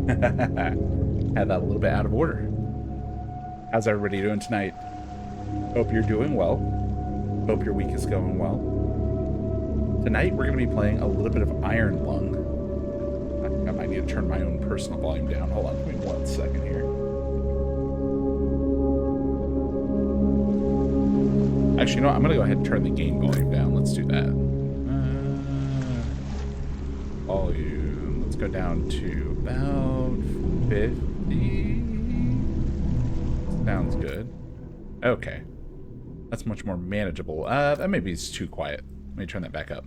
Had that a little bit out of order. How's everybody doing tonight? Hope you're doing well. Hope your week is going well. Tonight we're going to be playing a little bit of Iron Lung. I think I might need to turn my own personal volume down. Hold on, give me 1 second here. Actually, you know what? I'm going to go ahead and turn the game volume down. Let's do that. Volume. Let's go down to about 50. Sounds good. Okay. That's much more manageable. That maybe is too quiet. Let me turn that back up.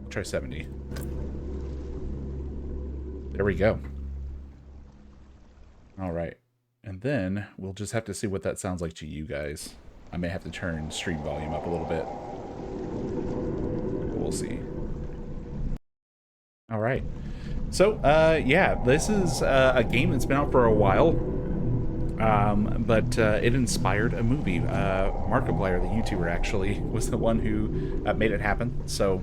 Try 70. There we go. All right. And then we'll just have to see what that sounds like to you guys. I may have to turn stream volume up a little bit. We'll see. All right. So, yeah, this is a game that's been out for a while. But it inspired a movie. Markiplier, the YouTuber, actually was the one who made it happen. So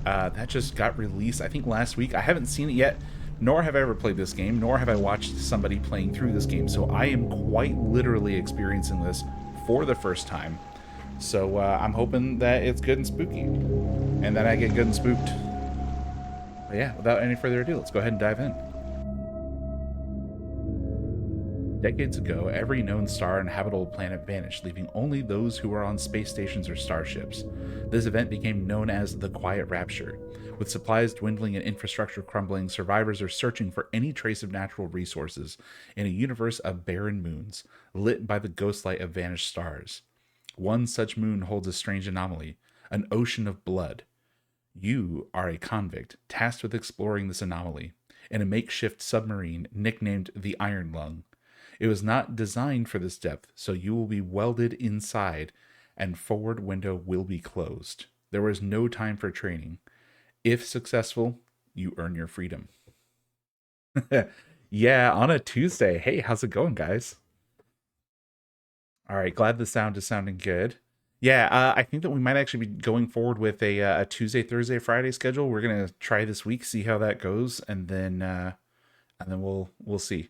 that just got released, I think, last week. I haven't seen it yet, nor have I ever played this game, nor have I watched somebody playing through this game. So I am quite literally experiencing this for the first time. So I'm hoping that it's good and spooky, and that I get good and spooked. But yeah, without any further ado, let's go ahead and dive in. Decades ago, every known star and habitable planet vanished, leaving only those who were on space stations or starships. This event became known as the Quiet Rapture. With supplies dwindling and infrastructure crumbling, survivors are searching for any trace of natural resources in a universe of barren moons, lit by the ghostlight of vanished stars. One such moon holds a strange anomaly, an ocean of blood. You are a convict, tasked with exploring this anomaly, in a makeshift submarine nicknamed the Iron Lung. It was not designed for this depth, so you will be welded inside and forward window will be closed. There is no time for training. If successful, you earn your freedom. Yeah, on a Tuesday. Hey, how's it going, guys? All right, glad the sound is sounding good. Yeah, I think that we might actually be going forward with a Tuesday, Thursday, Friday schedule. We're gonna try this week, see how that goes, and then we'll see.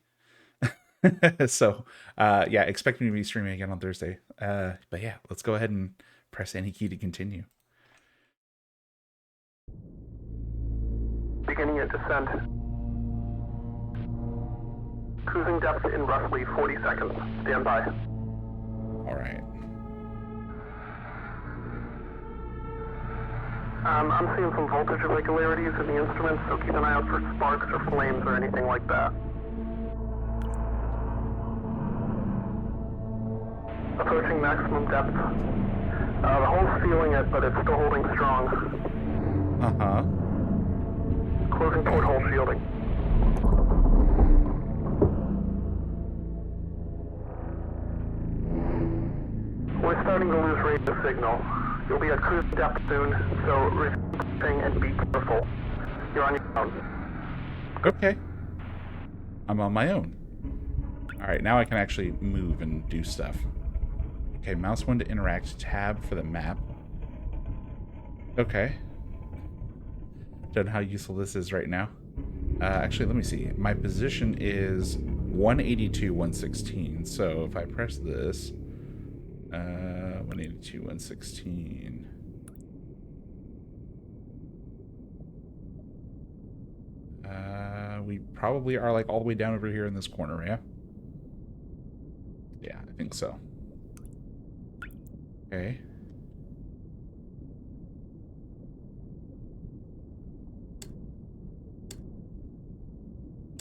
So, yeah, expect me to be streaming again on Thursday. But yeah, let's go ahead and press any key to continue. Beginning at descent. Cruising depth in roughly 40 seconds. Stand by. All right. I'm seeing some voltage irregularities in the instruments, so keep an eye out for sparks or flames or anything like that. Approaching maximum depth. The hull's feeling it, but it's still holding strong. Uh-huh. Closing porthole shielding. We're starting to lose radio signal. You'll be at cruise depth soon, so resume and be careful. You're on your own. Okay. I'm on my own. All right, now I can actually move and do stuff. Okay, mouse 1 to interact, tab for the map. Okay. Don't know how useful this is right now. Actually, let me see. My position is 182, 116. So if I press this, 182, 116. We probably are like all the way down over here in this corner, yeah? Yeah, I think so. Okay.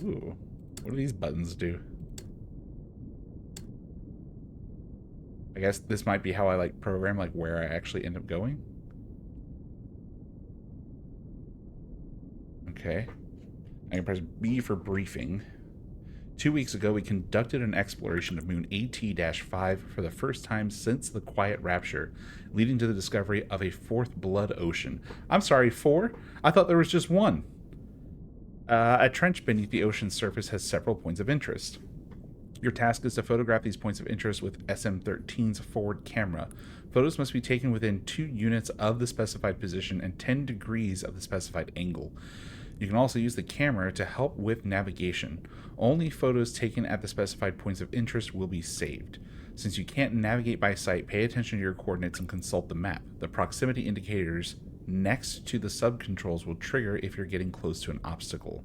Ooh, what do these buttons do? I guess this might be how I like program like where I actually end up going. Okay. I can press B for briefing. 2 weeks ago, we conducted an exploration of moon AT-5 for the first time since the Quiet Rapture, leading to the discovery of a fourth blood ocean. I'm sorry, 4? I thought there was just 1. A trench beneath the ocean's surface has several points of interest. Your task is to photograph these points of interest with SM-13's forward camera. Photos must be taken within 2 units of the specified position and 10 degrees of the specified angle. You can also use the camera to help with navigation. Only photos taken at the specified points of interest will be saved. Since you can't navigate by sight, pay attention to your coordinates and consult the map. The proximity indicators next to the sub-controls will trigger if you're getting close to an obstacle.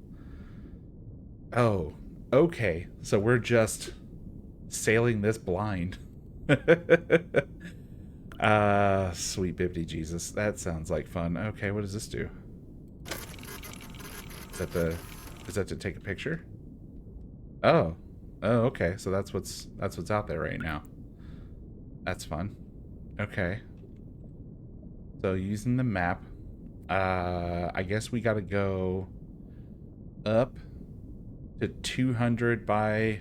Oh, okay. So we're just sailing this blind. Sweet bibbity Jesus. That sounds like fun. Okay, what does this do? Is that to take a picture? Oh. Oh, okay. So that's what's out there right now. That's fun. Okay. So using the map, I guess we gotta go up to 200 by,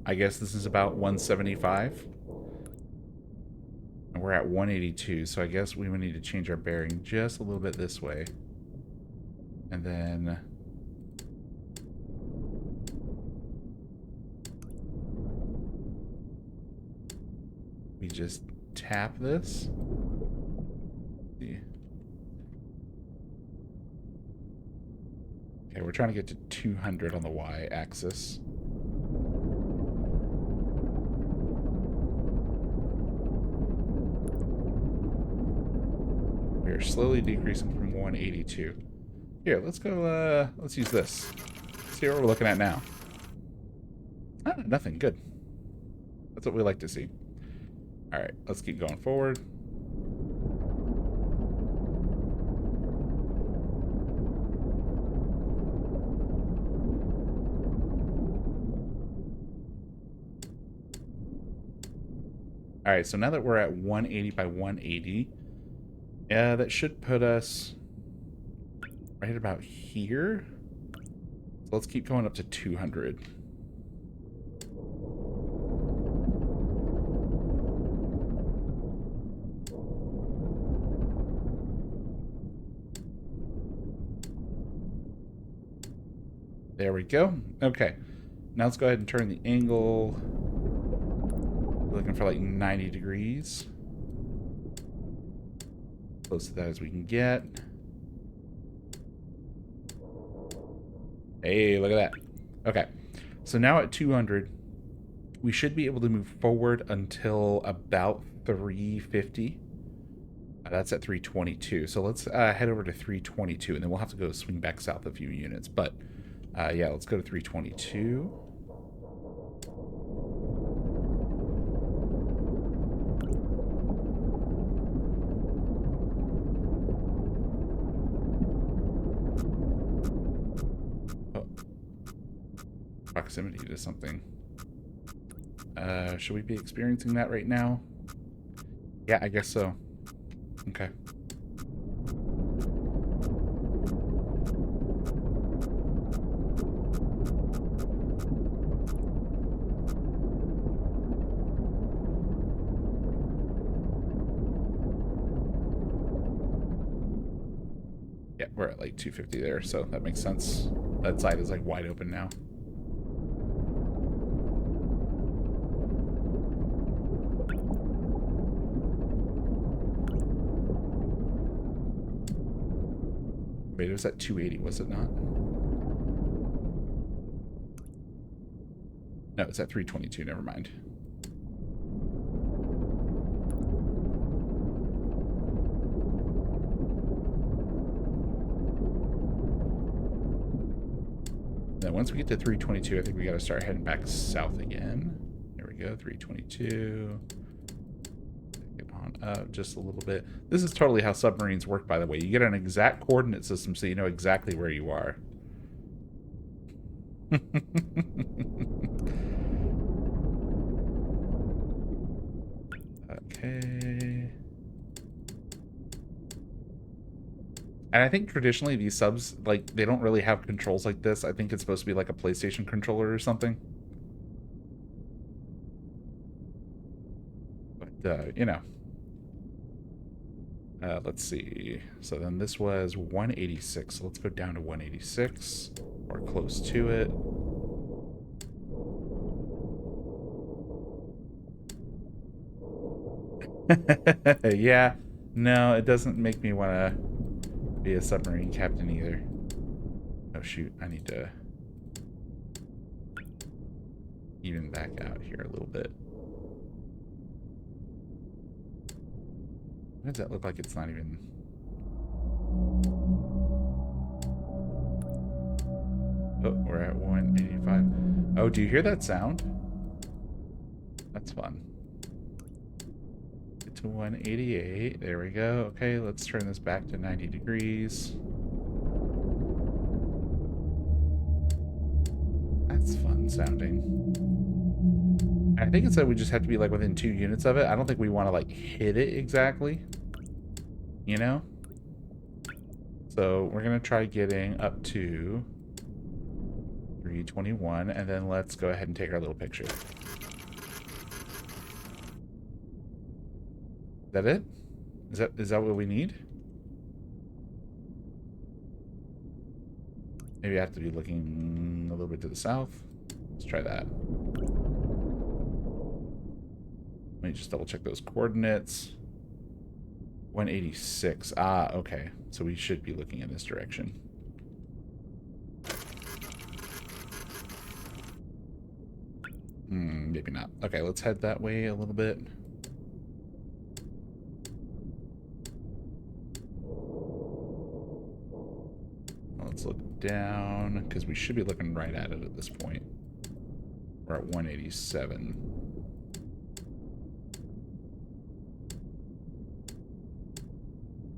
I guess this is about 175. And we're at 182, so I guess we would need to change our bearing just a little bit this way. And then we just tap this. Let's see. Okay, we're trying to get to 200 on the y-axis. We're slowly decreasing from 182. Here, let's go, let's use this. See what we're looking at now. Ah, nothing. Good. That's what we like to see. Alright, let's keep going forward. Alright, so now that we're at 180 by 180, that should put us right about here. So let's keep going up to 200. There we go. Okay. Now let's go ahead and turn the angle. We're looking for like 90 degrees. Close to that as we can get. Hey, look at that. Okay. So now at 200, we should be able to move forward until about 350. That's at 322. So let's head over to 322, and then we'll have to go swing back south a few units. But yeah, let's go to 322. Oh. Proximity to something. Should we be experiencing that right now? Yeah, I guess so. Okay. Yeah, we're at like 250 there, so that makes sense. That side is like wide open now. Wait, it was at 280, was it not? No, it's at 322, never mind. Then once we get to 322, I think we got to start heading back south again. There we go, 322. Get on up just a little bit. This is totally how submarines work, by the way. You get an exact coordinate system so you know exactly where you are. Okay. And I think traditionally these subs, like, they don't really have controls like this. I think it's supposed to be like a PlayStation controller or something. But, you know. Let's see. So then this was 186. So let's go down to 186. Or close to it. Yeah. No, it doesn't make me want to be a submarine captain either. Oh shoot, I need to even back out here a little bit. Why does that look like it's not even... Oh, we're at 185. Oh, do you hear that sound? That's fun. Get to 188. There we go. Okay, let's turn this back to 90 degrees. That's fun sounding. I think it said we just have to be like within 2 units of it. I don't think we want to like hit it exactly. You know? So we're going to try getting up to 321, and then let's go ahead and take our little picture. Is that it? Is that what we need? Maybe I have to be looking a little bit to the south. Let's try that. Let me just double check those coordinates. 186. Ah, okay. So we should be looking in this direction. Maybe not. Okay, let's head that way a little bit. Let's look down, because we should be looking right at it at this point. We're at 187.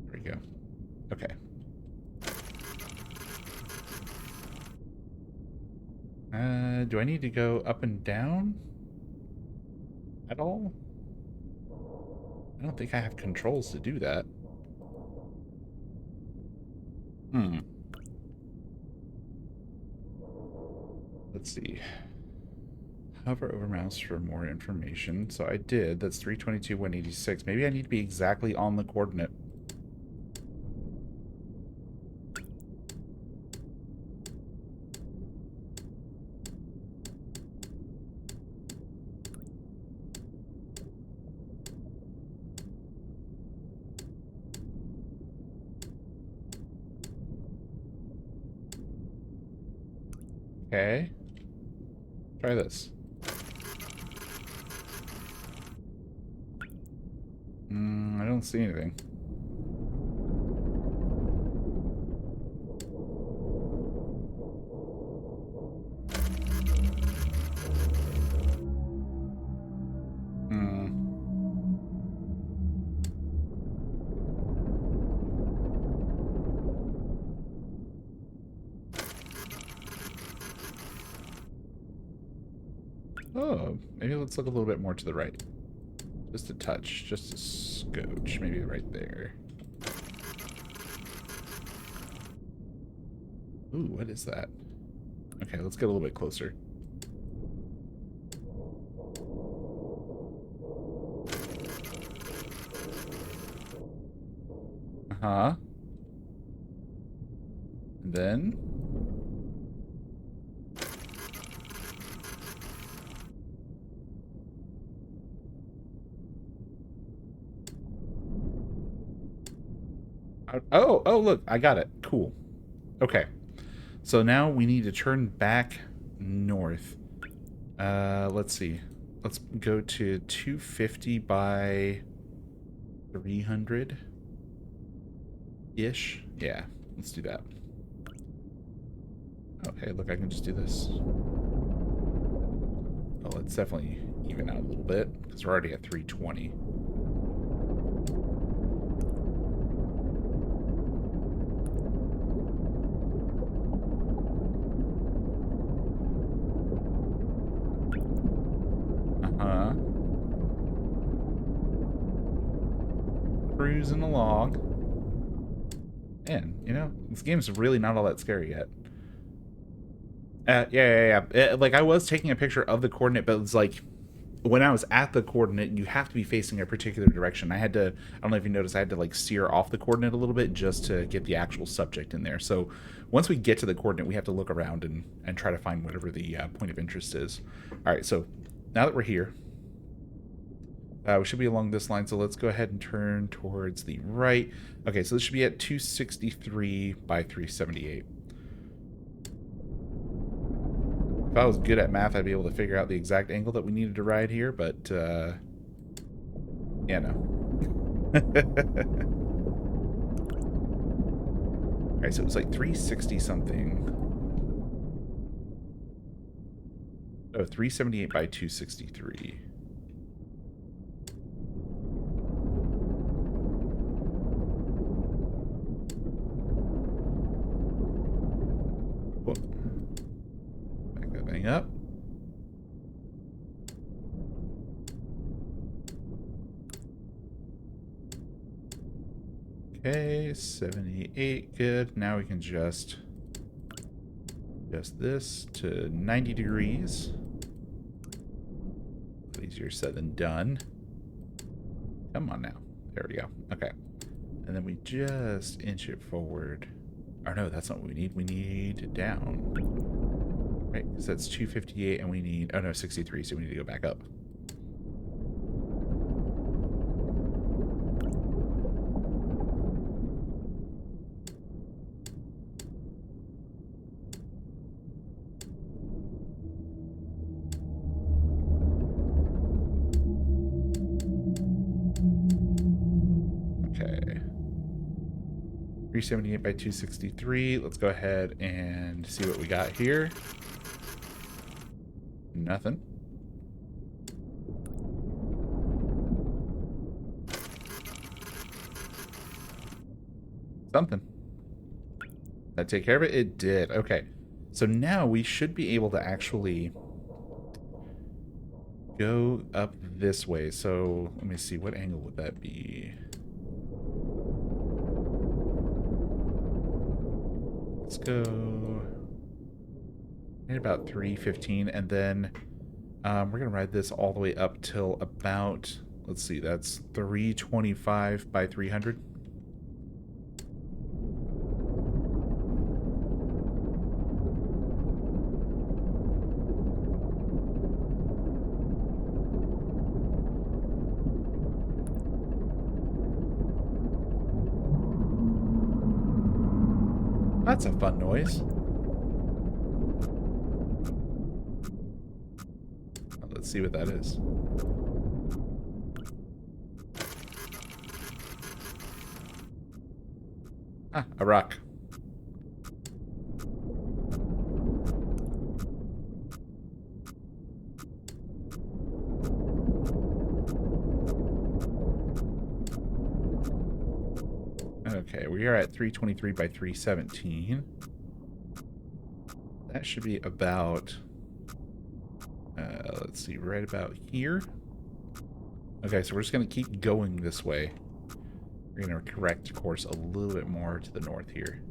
There we go. Okay. Do I need to go up and down at all? I don't think I have controls to do that. Let's see. Hover over mouse for more information. So I did. That's 322, 186. Maybe I need to be exactly on the coordinate. Okay. Try this. I don't see anything. Oh, maybe let's look a little bit more to the right. Just a touch, just a scotch, maybe right there. Ooh, what is that? Okay, let's get a little bit closer. Uh-huh. And then... Oh, look, I got it. Cool. Okay. So now we need to turn back north. Let's see. Let's go to 250 by 300-ish. Yeah, let's do that. Okay, look, I can just do this. Oh, let's definitely even out a little bit, because we're already at 320. Cruising along. And, you know, this game's really not all that scary yet. Yeah. Like, I was taking a picture of the coordinate, but it was like, when I was at the coordinate, you have to be facing a particular direction. I had to, I don't know if you noticed, I had to, like, steer off the coordinate a little bit just to get the actual subject in there. So, once we get to the coordinate, we have to look around and try to find whatever the point of interest is. Alright, so, now that we're here, we should be along this line, so let's go ahead and turn towards the right. Okay, so this should be at 263 by 378. If I was good at math, I'd be able to figure out the exact angle that we needed to ride here, but, yeah, no. Alright, so it was like 360 something. Oh, 378 by 263. Whoa. Back that thing up. Okay, 78, good. Now we can adjust this to 90 degrees. Easier said than done. Come on now. There we go. Okay. And then we just inch it forward. Or no, that's not what we need. We need down. Right, because that's 258 and we need, oh no, 63, so we need to go back up. Okay. 378 by 263. Let's go ahead and see what we got here. Nothing. Something. That take care of it? It did. Okay. So now we should be able to actually go up this way. So let me see. What angle would that be? Let's go at about 315, and then we're going to ride this all the way up till about, let's see, that's 325 by 300. That's a fun noise. Let's see what that is. Ah, a rock. Okay, we are at 323 by 317. That should be about, let's see, right about here. Okay, so we're just going to keep going this way. We're going to correct course a little bit more to the north here.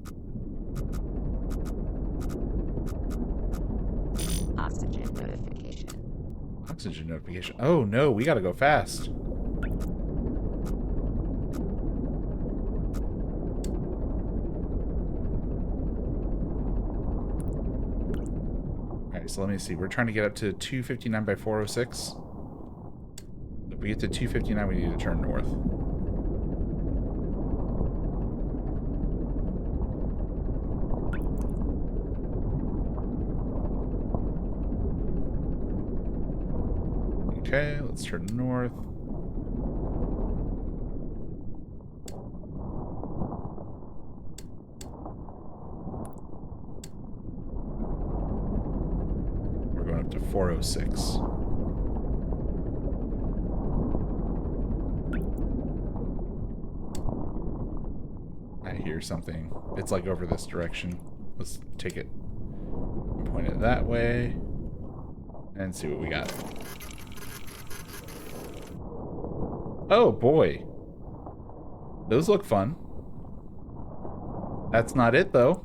Oxygen notification. Oxygen notification. Oh no, we got to go fast. So let me see. We're trying to get up to 259 by 406. If we get to 259, we need to turn north. Okay, let's turn north. To 406. I hear something. It's like over this direction. Let's take it and point it that way and see what we got. Oh boy. Those look fun. That's not it though.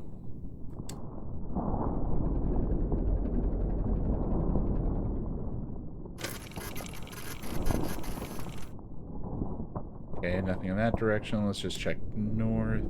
Okay, nothing in that direction. Let's just check north.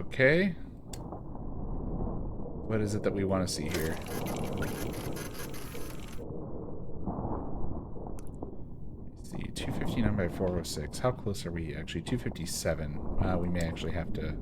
Okay. What is it that we want to see here? Let's see, 259 by 406. How close are we actually? 257. We may actually have to...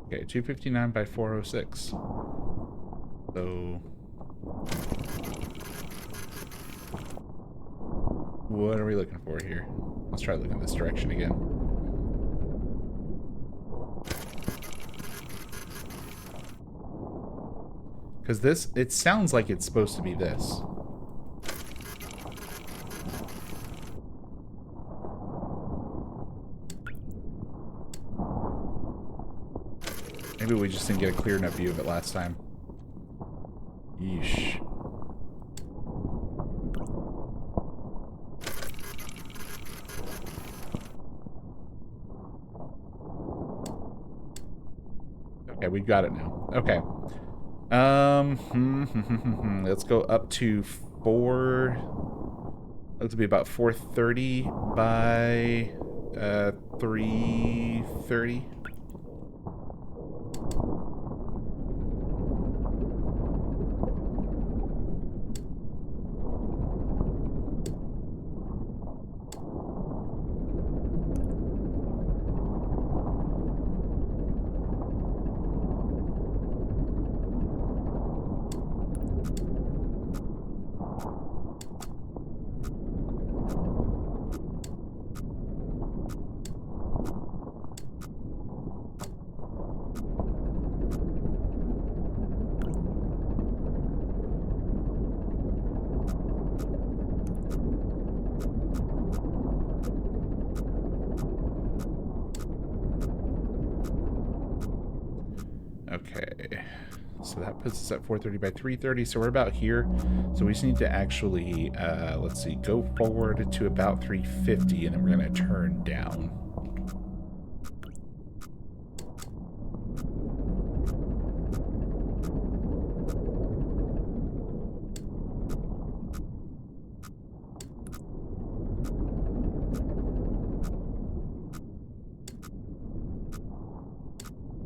Okay, 259 by 406. So... what are we looking for here? Let's try looking this direction again. Because this, it sounds like it's supposed to be this. Maybe we just didn't get a clear enough view of it last time. Yeesh. Okay, we've got it now. Okay. Let's go up to 4... looks to be about 430 by 330. Okay, so that puts us at 430 by 330, so we're about here. So we just need to actually, let's see, go forward to about 350, and then we're going to turn down.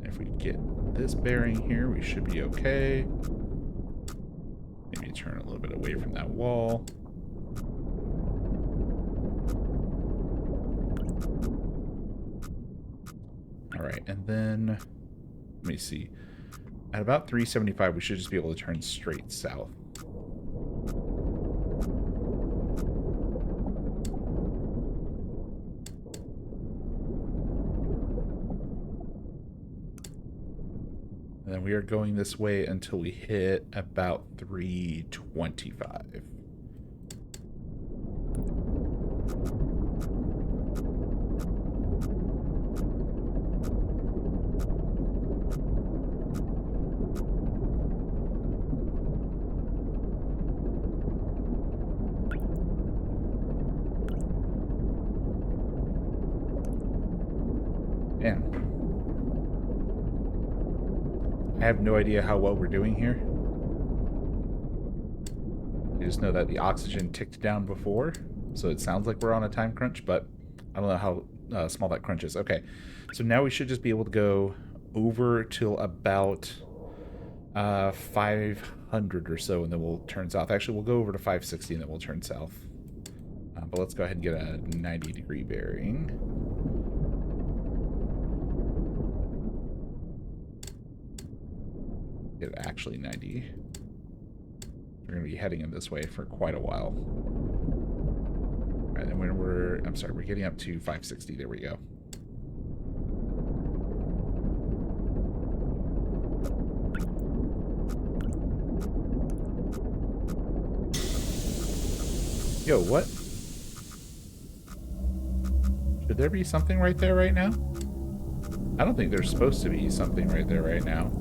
If we get this bearing here, we should be okay. Maybe turn a little bit away from that wall. All right, and then let me see. At about 375, we should just be able to turn straight south. And then we are going this way until we hit about 325. Man. I have no idea how well we're doing here. I just know that the oxygen ticked down before, so it sounds like we're on a time crunch, but I don't know how small that crunch is. Okay, so now we should just be able to go over till about 500 or so, and then we'll turn south. Actually, we'll go over to 560, and then we'll turn south. But let's go ahead and get a 90-degree bearing. Get actually 90. We're going to be heading in this way for quite a while. All right, and when I'm sorry, we're getting up to 560. There we go. Yo, what? Should there be something right there right now? I don't think there's supposed to be something right there right now.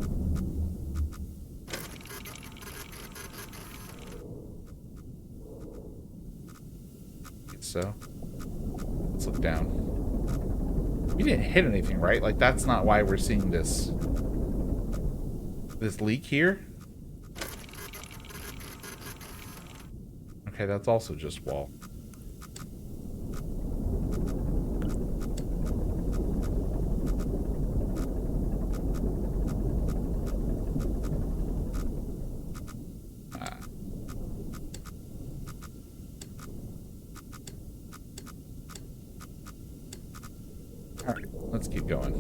So let's look down. We didn't hit anything, right? Like, that's not why we're seeing this leak here. Okay, that's also just wall. Alright, let's keep going.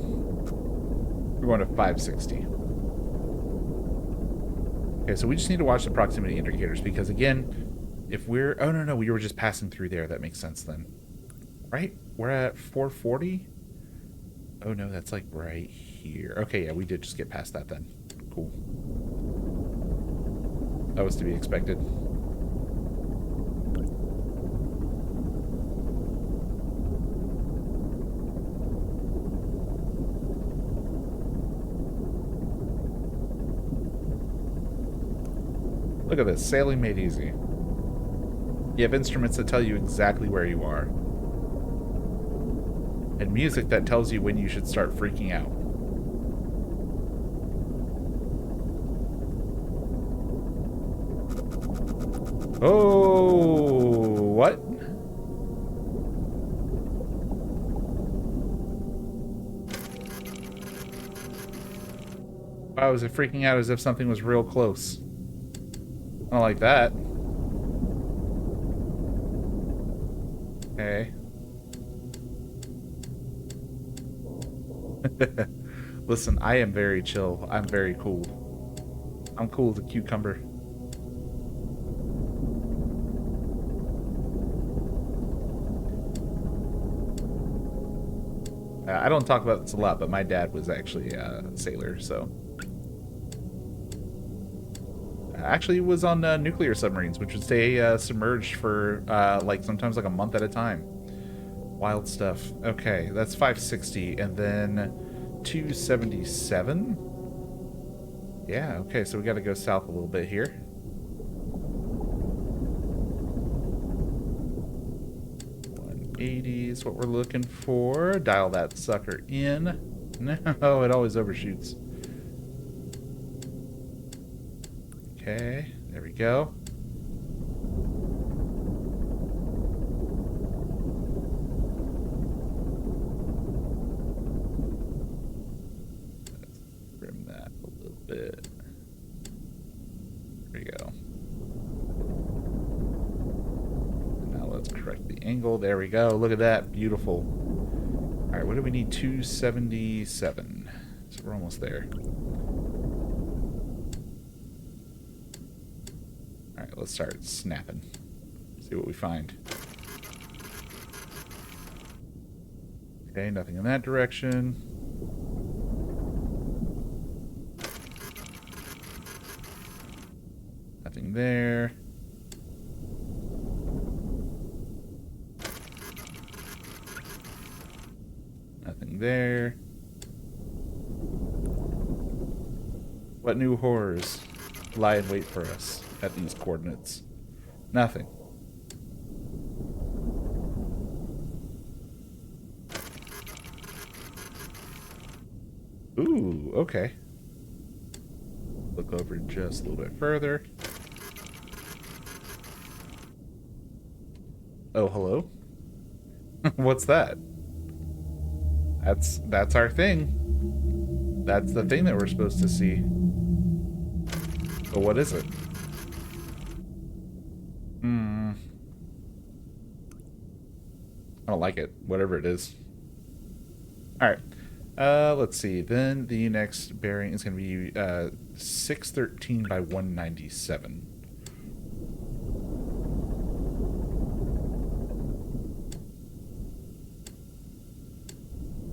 We're going to 560. Okay, so we just need to watch the proximity indicators because, again, if we're... Oh, no, we were just passing through there. That makes sense then. Right? We're at 440? Oh, no, that's like right here. Okay, yeah, we did just get past that then. Cool. That was to be expected. Look at this, sailing made easy. You have instruments that tell you exactly where you are. And music that tells you when you should start freaking out. Oh, what? Wow, was it freaking out as if something was real close? I don't like that. Okay. Listen, I am very chill. I'm very cool. I'm cool as a cucumber. I don't talk about this a lot, but my dad was actually a sailor, so... Actually was on nuclear submarines, which would stay submerged for like sometimes like a month at a time. Wild stuff. Okay, that's 560, and then 277. Yeah, okay, so we got to go south a little bit here. $180 is what we're looking for. Dial that sucker in. No, it always overshoots. Okay, there we go. Let's trim that a little bit. There we go. And now let's correct the angle. There we go. Look at that. Beautiful. All right, what do we need? 277. So we're almost there. Alright, let's start snapping. See what we find. Okay, nothing in that direction. Nothing there. Nothing there. What new horrors lie in wait for us at these coordinates? Nothing. Ooh, okay. Look over just a little bit further. Oh, hello? What's that? That's our thing. That's the thing that we're supposed to see. But what is it? I don't like it, whatever it is. Alright. Let's see. Then the next bearing is going to be 613 by 197.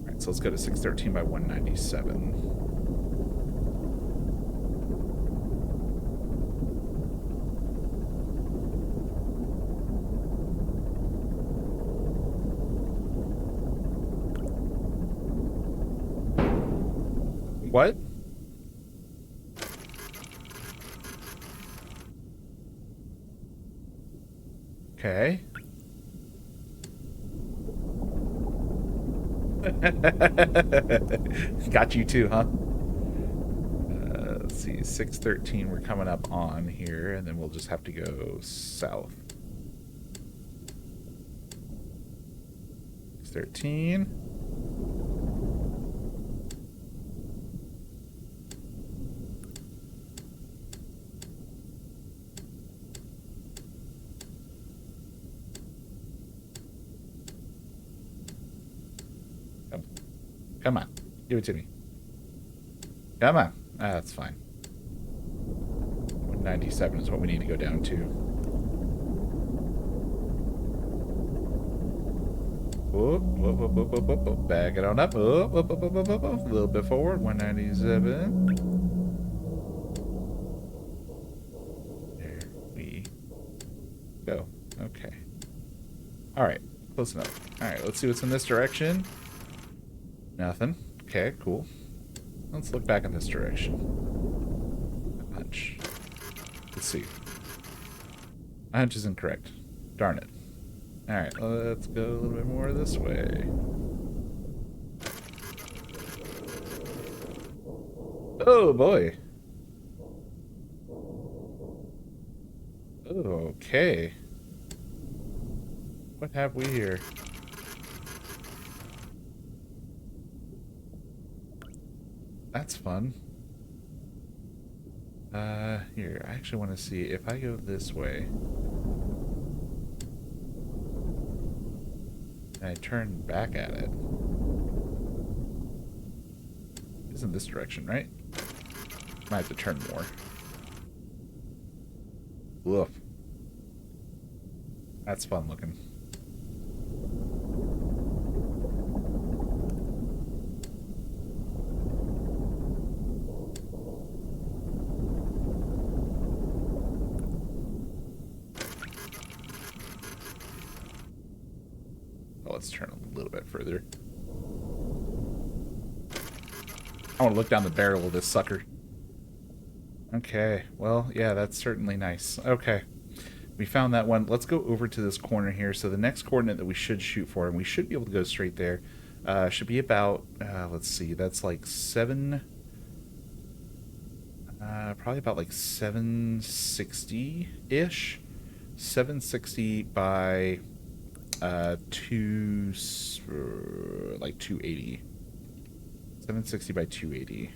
Alright, so let's go to 613 by 197. What? Okay. Got you too, huh? Let's see, 613 we're coming up on here, and then we'll just have to go south. 613. Come on. Give it to me. Come on. Ah, that's fine. 197 is what we need to go down to. Whoop, whoop, whoop, whoop, whoop, whoop, whoop. Back it on up. Whoop, whoop, whoop, whoop, whoop, whoop. A little bit forward. 197. There we go. Okay. All right. Close enough. All right. Let's see what's in this direction. Nothing. Okay, cool. Let's look back in this direction. A hunch. Let's see. My hunch is incorrect. Darn it. Alright, let's go a little bit more this way. Oh boy. Okay. What have we here? That's fun. Here, I actually want to see if I go this way. And I turn back at it. It's in this direction, right? Might have to turn more. Woof. That's fun looking. Let's turn a little bit further. I want to look down the barrel of this sucker. Okay, well, yeah, that's certainly nice. Okay, we found that one. Let's go over to this corner here. So the next coordinate that we should shoot for, and we should be able to go straight there, should be about, let's see, that's like 7... probably about like 760-ish. 760 by... like 280. 760 by 280.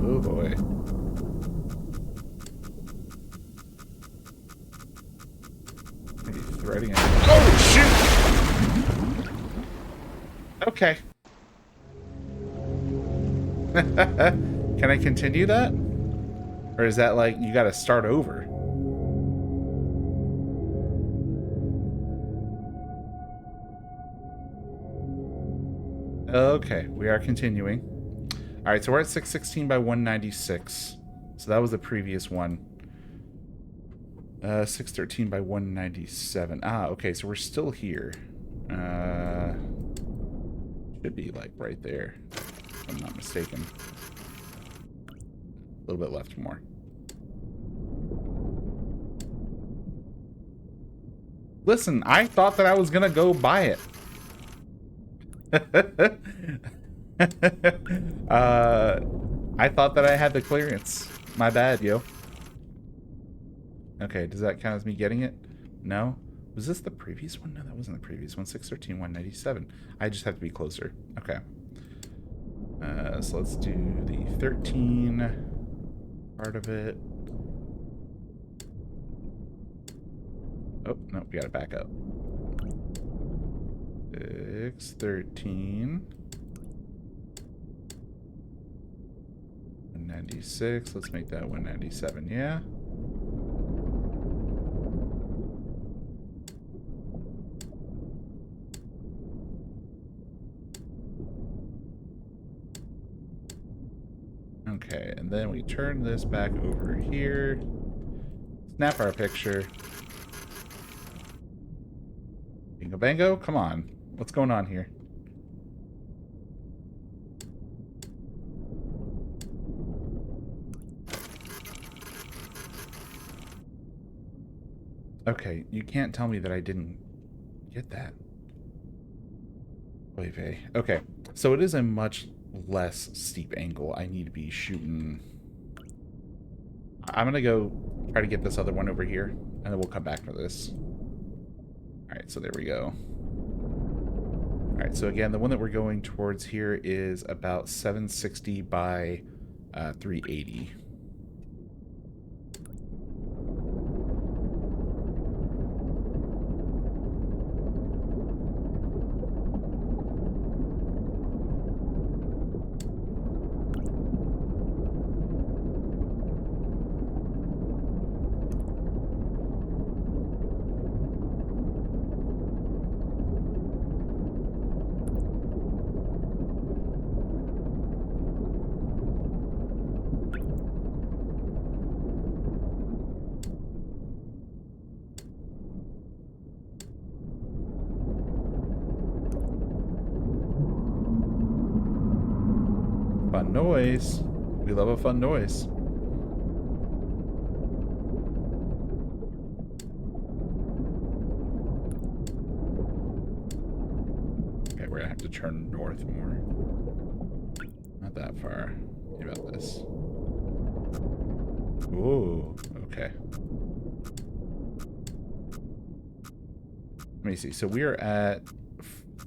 Oh boy. Maybe threading it. Oh shoot! Okay. Can I continue that? Or is that like you gotta start over? Okay, we are continuing. Alright, so we're at 616 by 196. So that was the previous one. 613 by 197. Ah, okay, so we're still here. Should be like right there, if I'm not mistaken. A little bit left more. Listen, I thought that I was gonna go buy it. I thought that I had the clearance. My bad, yo. Okay, does that count as me getting it? No? Was this the previous one? No, that wasn't the previous one. 613, 197. I just have to be closer. Okay. So let's do the 13 part of it. Oh, no, we gotta back up. 613. 196. Let's make that 197, yeah? Okay, and then we turn this back over here. Snap our picture. Bingo bango? Come on. What's going on here? Okay, you can't tell me that I didn't get that. Oy vey. Okay, so it is a much less steep angle. I need to be shooting. I'm gonna go try to get this other one over here, and then we'll come back to this. Alright, so there we go. Alright, so again, the one that we're going towards here is about 760 by 380. Fun noise. We love a fun noise. Okay, we're gonna have to turn north more. Not that far. Think about this. Ooh, okay. Let me see. So we are at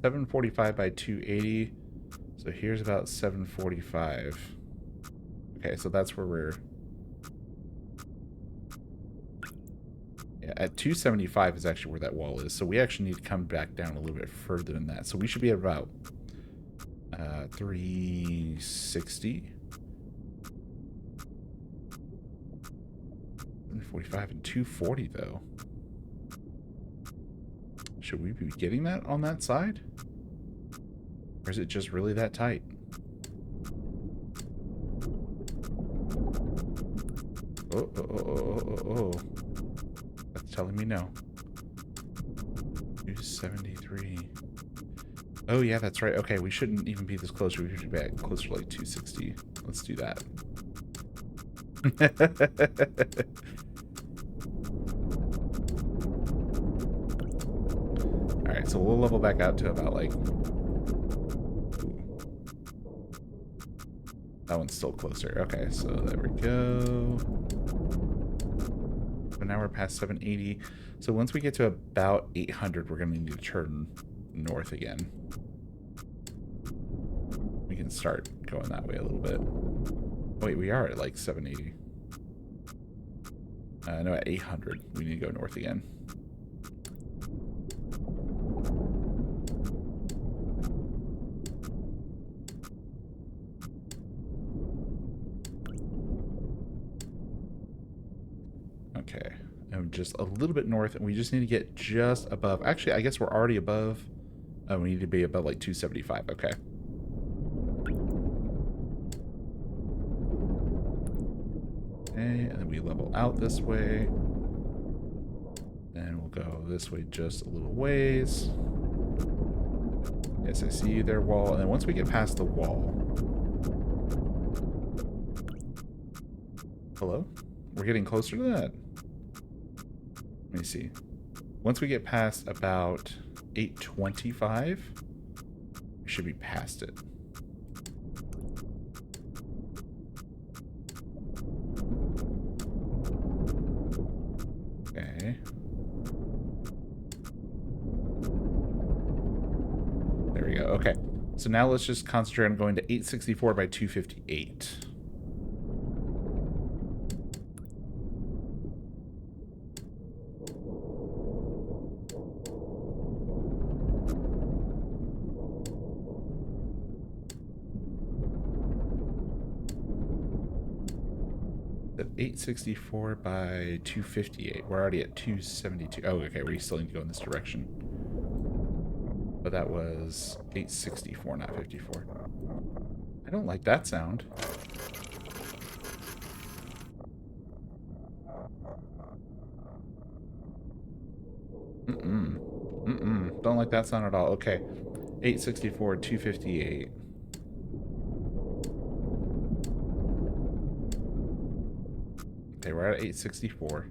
745 by 280. So here's about 745. Okay, so that's where we're... Yeah, at 275 is actually where that wall is. So we actually need to come back down a little bit further than that. So we should be at about 360. 145 and 240 though. Should we be getting that on that side? Or is it just really that tight? Oh. That's telling me no. 273. Oh, yeah, that's right. Okay, we shouldn't even be this close. We should be back closer to like 260. Let's do that. Alright, so we'll level back out to about like... That one's still closer. Okay, so there we go. So now we're past 780. So once we get to about 800, we're going to need to turn north again. We can start going that way a little bit. Wait, we are at like 780. No, at 800, we need to go north again. Okay, and just a little bit north, and we just need to get just above. Actually, I guess we're already above. We need to be above like 275. Okay. Okay, and then we level out this way. And we'll go this way just a little ways. Yes, I see you there, wall. And then once we get past the wall... Hello? We're getting closer to that. Let me see. Once we get past about 825, we should be past it. Okay. There we go. Okay. So now let's just concentrate on going to 864 by 258. At 864 by 258. We're already at 272. Oh, okay. We still need to go in this direction. But that was 864, not 54. I don't like that sound. Don't like that sound at all. Okay. 864, 258. Okay, we're at 864.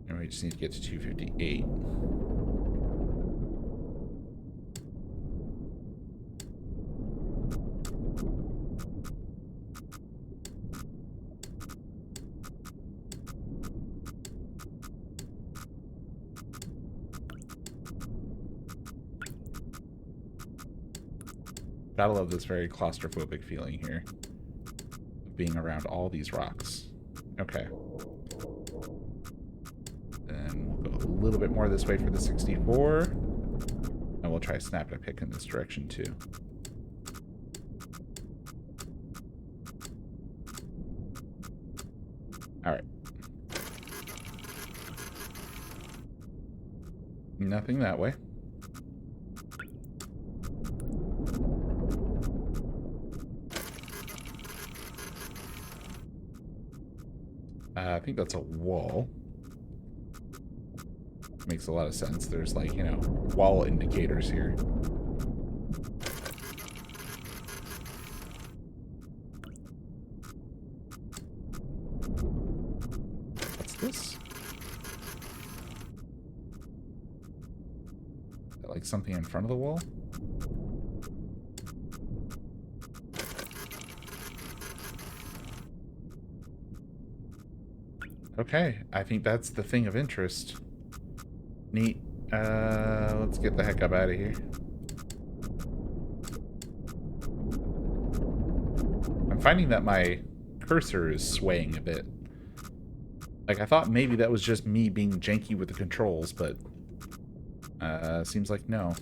And we just need to get to 258. Gotta love this very claustrophobic feeling here. Being around all these rocks. Okay. Then we'll go a little bit more this way for the 64. And we'll try snapping a pick in this direction too. Alright. Nothing that way. I think that's a wall. Makes a lot of sense. There's like, you know, wall indicators here. What's this? Is that like something in front of the wall? Okay, I think that's the thing of interest. Neat. Let's get the heck up out of here. I'm finding that my cursor is swaying a bit. Like, I thought maybe that was just me being janky with the controls, but seems like no.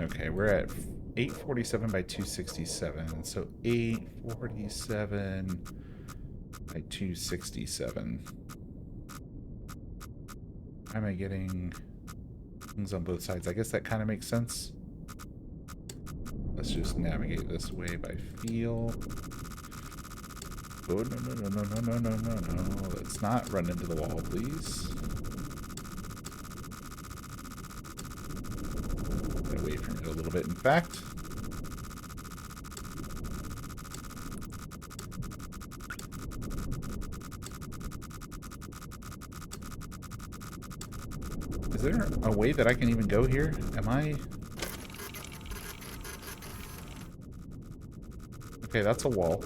Okay, we're at 847 by 267. So 847 by 267. Why am I getting things on both sides? I guess that kind of makes sense. Let's just navigate this way by feel. Oh, no. Let's not run into the wall, please. Get away from it a little bit, in fact. Is there a way that I can even go here? Am I... Okay, that's a wall.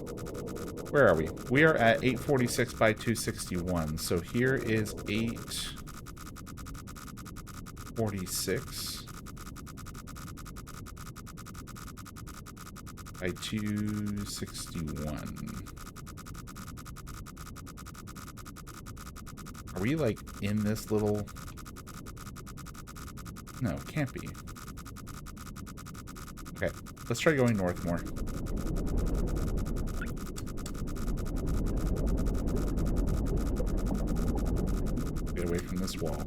Where are we? We are at 846 by 261. So here is 846 by 261. Are we like in this little... No, can't be. Okay, let's try going north more. Get away from this wall.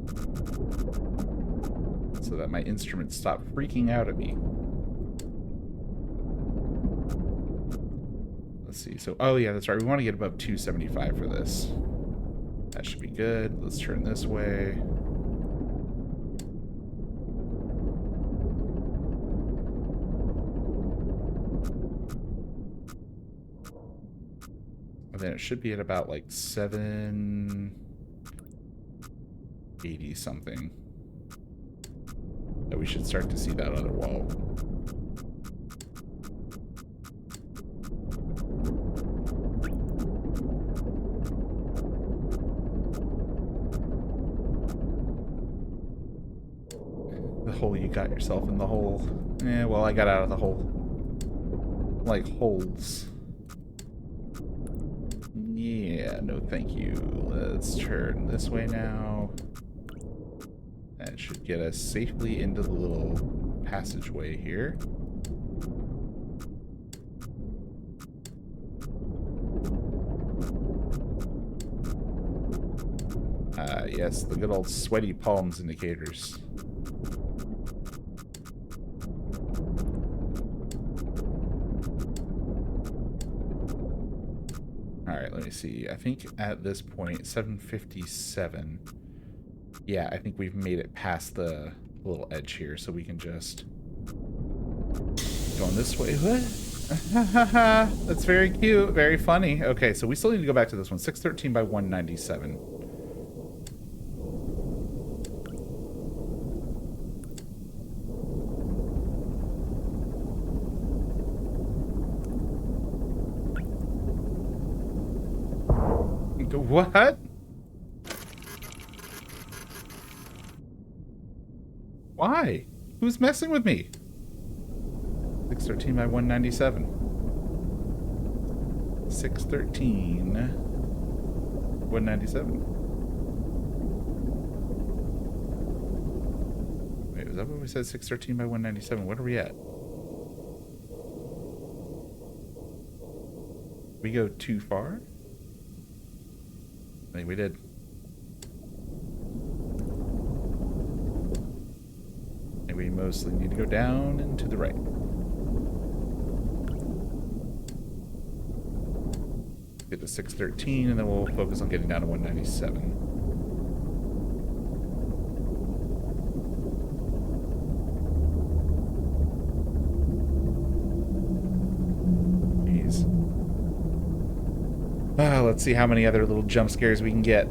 So that my instruments stop freaking out at me. Let's see. So, oh yeah, that's right. We want to get above 275 for this. That should be good. Let's turn this way. And then it should be at about like 780 something. That we should start to see that other wall. The hole you got yourself in the hole. Yeah, well, I got out of the hole. Like holes. Yeah, no thank you. Let's turn this way now. That should get us safely into the little passageway here. Yes, the good old sweaty palms indicators. Alright, let me see. I think at this point, 757. Yeah, I think we've made it past the little edge here, so we can just go on this way. What? That's very cute, very funny. Okay, so we still need to go back to this one. 613 by 197. What? Why? Who's messing with me? 613 by 197. 613 197. Wait, was that what we said? 613 by 197. What are we at? We go too far? I think we did. And we mostly need to go down and to the right. Get to 613, and then we'll focus on getting down to 197. Jeez. Let's see how many other little jump scares we can get.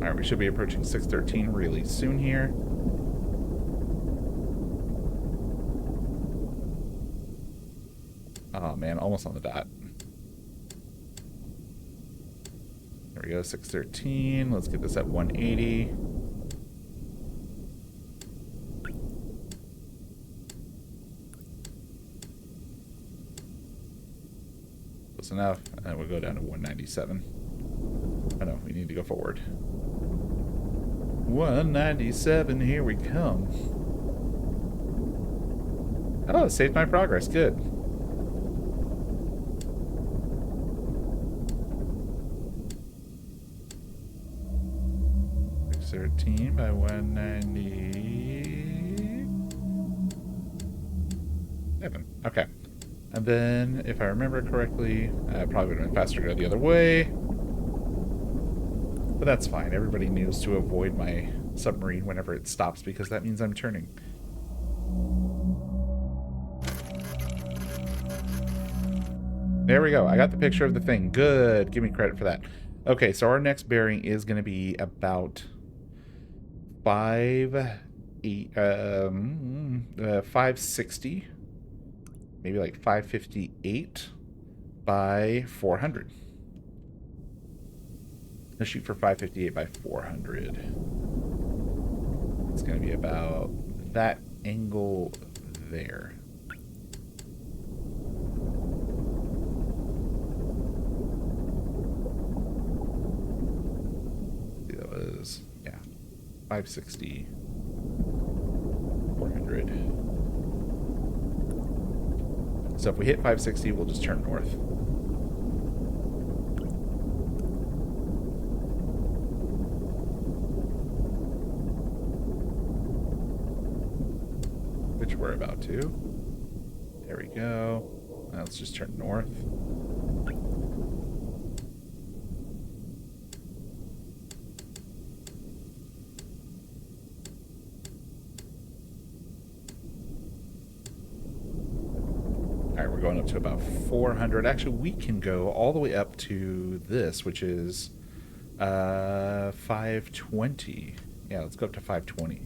Alright, we should be approaching 613 really soon here. Oh man, almost on the dot. There we go, 613. Let's get this at 180. Close enough. And we'll go down to 197. Oh no, we need to go forward. 197, here we come. Oh, it saved my progress. Good. $613 by 197. Okay. And then, if I remember correctly, I probably would have been faster to go the other way. But that's fine. Everybody knows to avoid my submarine whenever it stops, because that means I'm turning. There we go. I got the picture of the thing. Good. Give me credit for that. Okay, so our next bearing is going to be about 560. Maybe like 558 by 400. Let's shoot for 558 by 400. It's going to be about that angle there. That was, yeah, 560, 400. So if we hit 560, we'll just turn north. Which we're about to. There we go. Now let's just turn north. to about 400. Actually, we can go all the way up to this, which is 520. Yeah, let's go up to 520.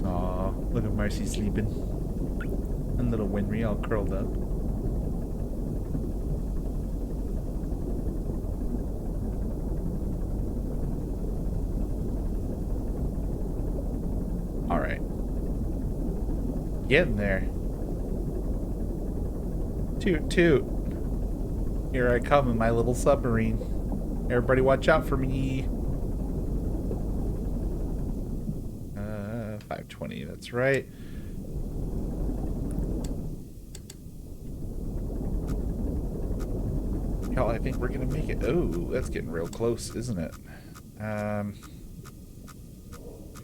Aw, look at Marcy sleeping. And little Winry all curled up. Alright. Getting there. Toot toot. Here I come in my little submarine. Everybody watch out for me. 520, that's right. Y'all, I think we're gonna make it. Oh, that's getting real close, isn't it? I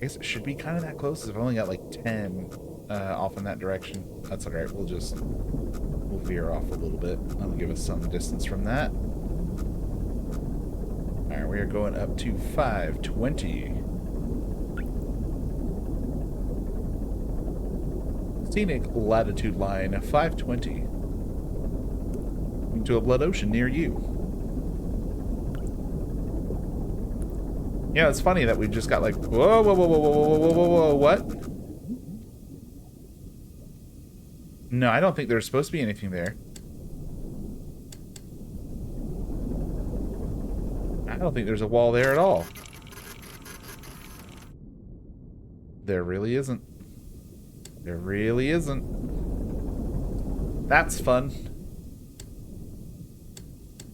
guess it should be kind of that close. I've only got like 10 off in that direction. That's alright. We'll veer off a little bit. That'll give us some distance from that. Alright, we are going up to 520. Scenic latitude line 520. Into a blood ocean near you. Yeah, it's funny that we just got like, whoa, whoa, whoa, whoa, whoa, whoa, whoa, whoa, whoa, what? No, I don't think there's supposed to be anything there. I don't think there's a wall there at all. There really isn't. There really isn't. That's fun.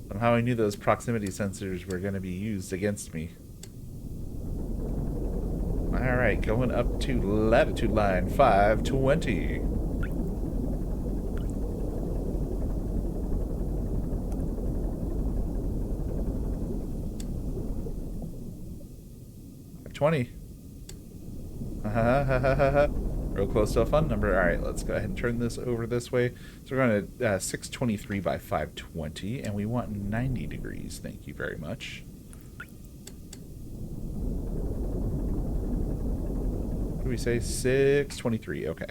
Somehow I knew those proximity sensors were going to be used against me. Alright, going up to latitude line 520. Real close to a fun number. Alright, let's go ahead and turn this over this way. So we're going to 623 by 520, and we want 90 degrees. Thank you very much. What do we say? 623. Okay.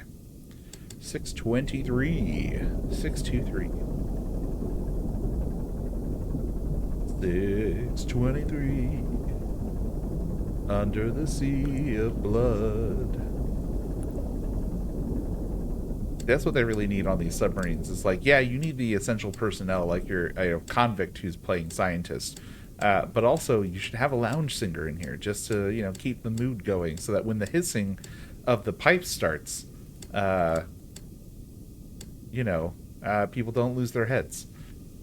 623. 623. 623. Under the sea of blood. That's what they really need on these submarines. It's like, yeah, you need the essential personnel, like your convict who's playing scientist. But also, you should have a lounge singer in here just to, keep the mood going so that when the hissing of the pipes starts, people don't lose their heads.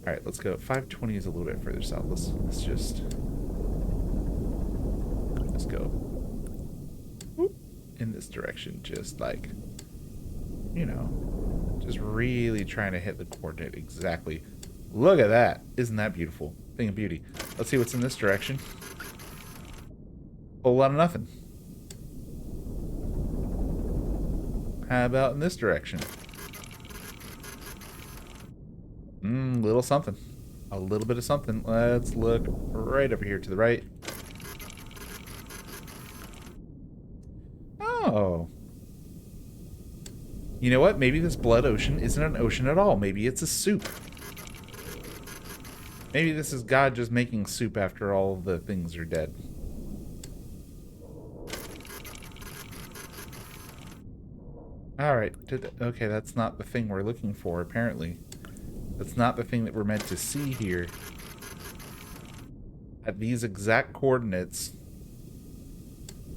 All right, let's go. 520 is a little bit further south. Let's just go in this direction, just like, just really trying to hit the coordinate exactly. Look at that. Isn't that beautiful? Thing of beauty. Let's see what's in this direction. Whole lot of nothing. How about in this direction? Little something. A little bit of something. Let's look right over here to the right. Oh. You know what? Maybe this blood ocean isn't an ocean at all. Maybe it's a soup. Maybe this is God just making soup after all the things are dead. Alright. Okay, that's not the thing we're looking for, apparently. That's not the thing that we're meant to see here. At these exact coordinates.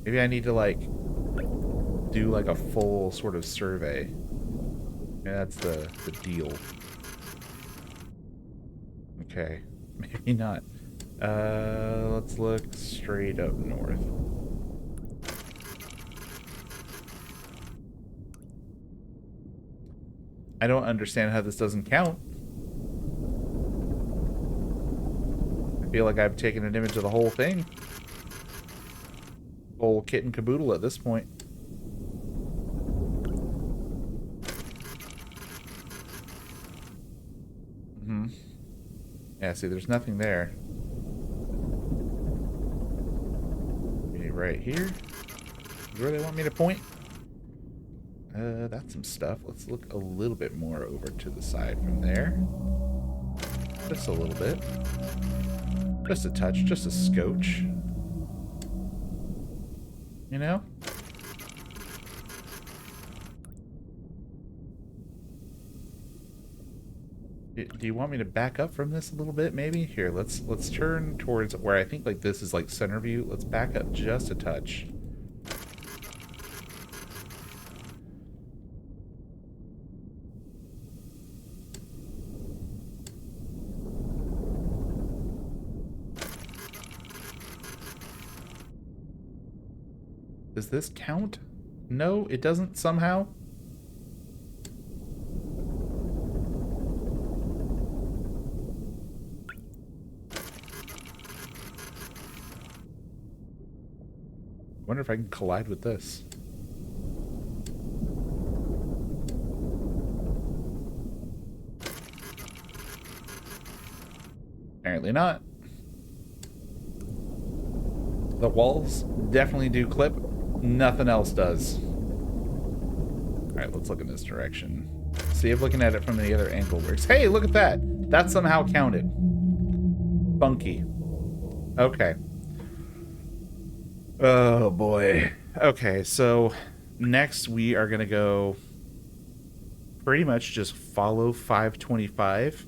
Maybe I need to, do a full sort of survey. Yeah, that's the deal. Okay, maybe not. Let's look straight up north. I don't understand how this doesn't count. I feel like I've taken an image of the whole thing. Whole kit and caboodle at this point. Yeah, see, there's nothing there. right here. Where they want me to point? That's some stuff. Let's look a little bit more over to the side from there. Just a little bit. Just a touch, just a scotch. You know? Do you want me to back up from this a little bit, maybe? Here, let's turn towards where I think like this is like center view. Let's back up just a touch. Does this count? No, it doesn't somehow. Wonder if I can collide with this. Apparently not. The walls definitely do clip. Nothing else does. Alright, let's look in this direction. See if looking at it from the other angle works. Hey, look at that! That somehow counted. Funky. Okay. Oh boy. Okay, so next we are going to go pretty much just follow 525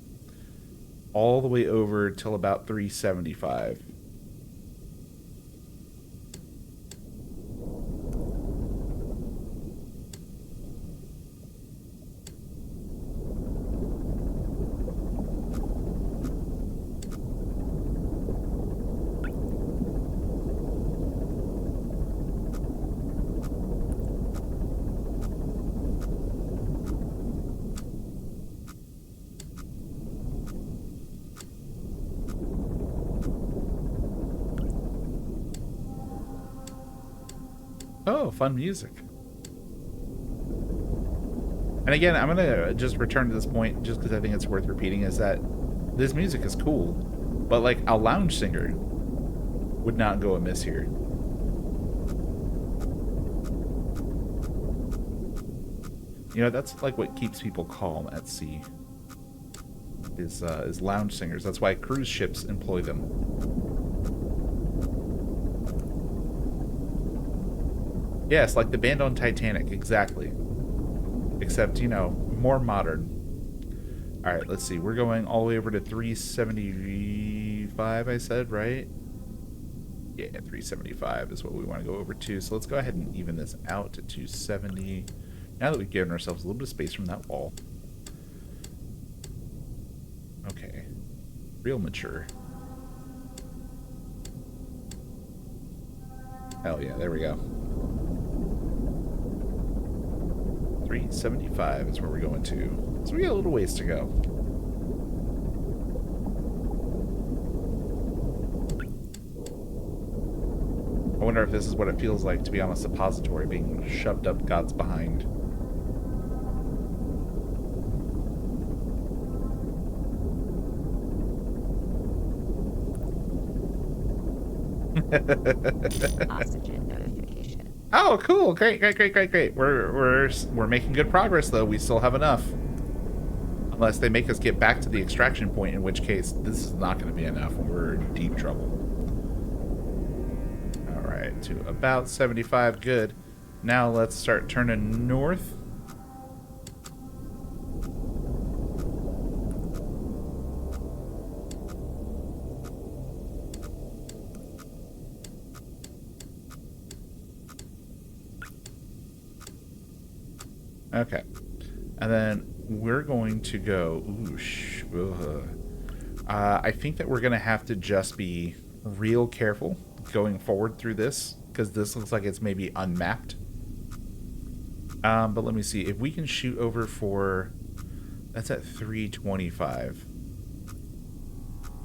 all the way over till about 375. Oh, fun music. And again, I'm gonna just return to this point just because I think it's worth repeating, is that this music is cool, but like a lounge singer would not go amiss here. You know, that's like what keeps people calm at sea is lounge singers. That's why cruise ships employ them. Yes, like the band on Titanic, exactly. Except, you know, more modern. Alright, let's see. We're going all the way over to 375, I said, right? Yeah, 375 is what we want to go over to. So let's go ahead and even this out to 270. Now that we've given ourselves a little bit of space from that wall. Okay. Real mature. Hell yeah, there we go. 375 is where we're going to. So we got a little ways to go. I wonder if this is what it feels like to be on a suppository being shoved up God's behind. Oxygen notification. Oh, cool! Great, great, great, great, great. We're making good progress, though. We still have enough, unless they make us get back to the extraction point, in which case this is not going to be enough, and we're in deep trouble. All right, to about 75. Good. Now let's start turning north. Okay, and then we're going to go. I think that we're gonna have to just be real careful going forward through this because this looks like it's maybe unmapped. But let me see if we can shoot over for. That's at 325. So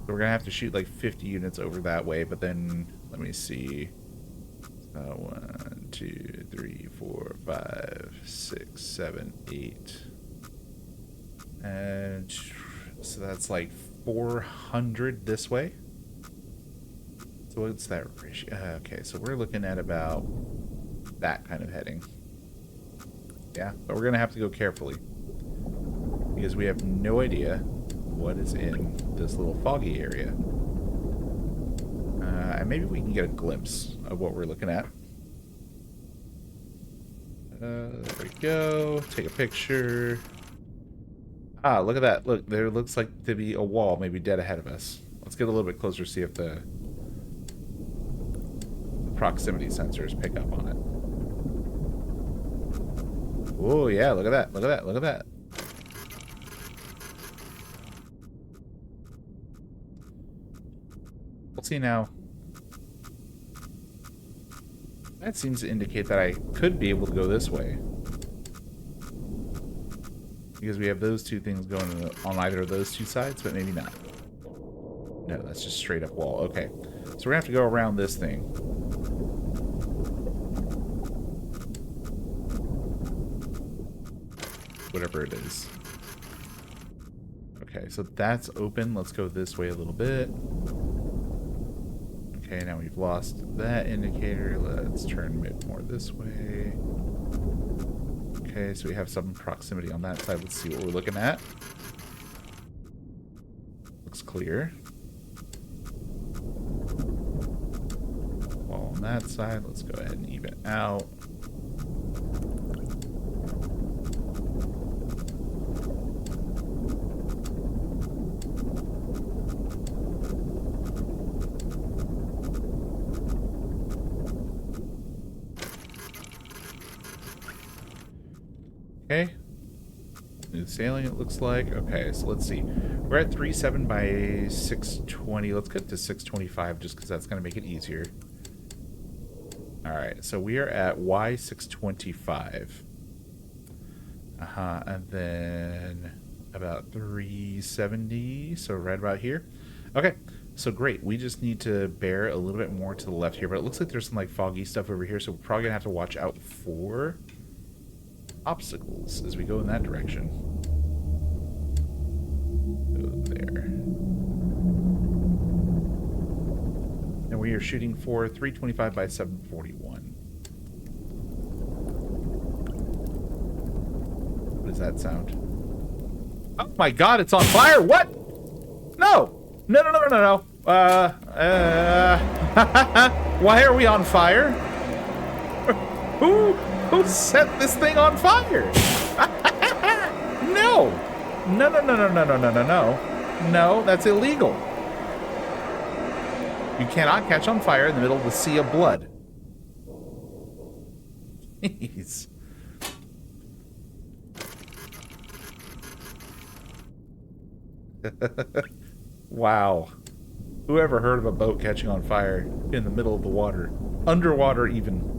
we're gonna have to shoot like 50 units over that way. But then let me see. 1, 2, 3, 4, 5, 6, 7, 8. And so that's like 400 this way. So what's that ratio? Okay, so we're looking at about that kind of heading. Yeah, but we're going to have to go carefully. Because we have no idea what is in this little foggy area. And maybe we can get a glimpse of what we're looking at. There we go. Take a picture. Ah, look at that. Look, there looks like to be a wall maybe dead ahead of us. Let's get a little bit closer, see if the proximity sensors pick up on it. Oh, yeah, look at that. Look at that. Look at that. We'll see now. That seems to indicate that I could be able to go this way. Because we have those two things going on either of those two sides, but maybe not. No, that's just straight up wall. Okay. So we're going to have to go around this thing. Whatever it is. Okay, so that's open. Let's go this way a little bit. Okay, now we've lost that indicator. Let's turn a bit more this way. Okay, so we have some proximity on that side. Let's see what we're looking at. Looks clear. Wall on that side. Let's go ahead and even it out. Okay. Smooth sailing, it looks like. Okay, so let's see. We're at 3.7 by 620. Let's get to 625 just because that's going to make it easier. Alright, so we are at Y625. And then about 370, so right about here. Okay, so great. We just need to bear a little bit more to the left here, but it looks like there's some like foggy stuff over here, so we're probably going to have to watch out for obstacles as we go in that direction. Go there. And we are shooting for 325 by 741. What does that sound? Oh my god, it's on fire! What? No! No, no, no, no, no, no. Why are we on fire? Who set this thing on fire? No! No, no, no, no, no, no, no, no, no. No, that's illegal. You cannot catch on fire in the middle of the sea of blood. Jeez. Wow. Who ever heard of a boat catching on fire in the middle of the water? Underwater even.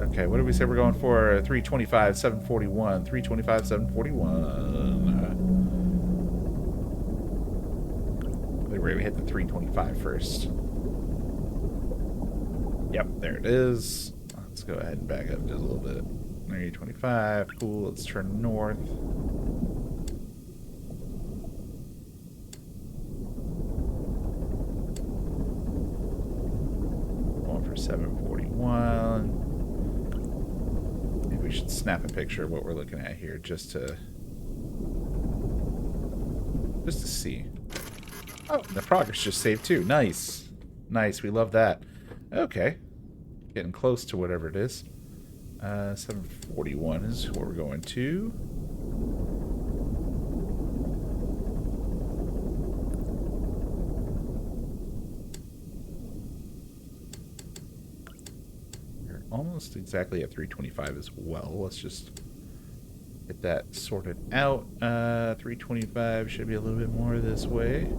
Okay, what did we say we're going for? 325, 741. 325, 741. We're going to hit the 325 first. Yep, there it is. Let's go ahead and back up just a little bit. 325, cool. Let's turn north. Going for 741. We should snap a picture of what we're looking at here just to see. Oh, the progress just saved too. Nice. Nice, we love that. Okay. Getting close to whatever it is. 741 is what we're going to. Almost exactly at 325 as well. Let's just get that sorted out. 325 should be a little bit more this way.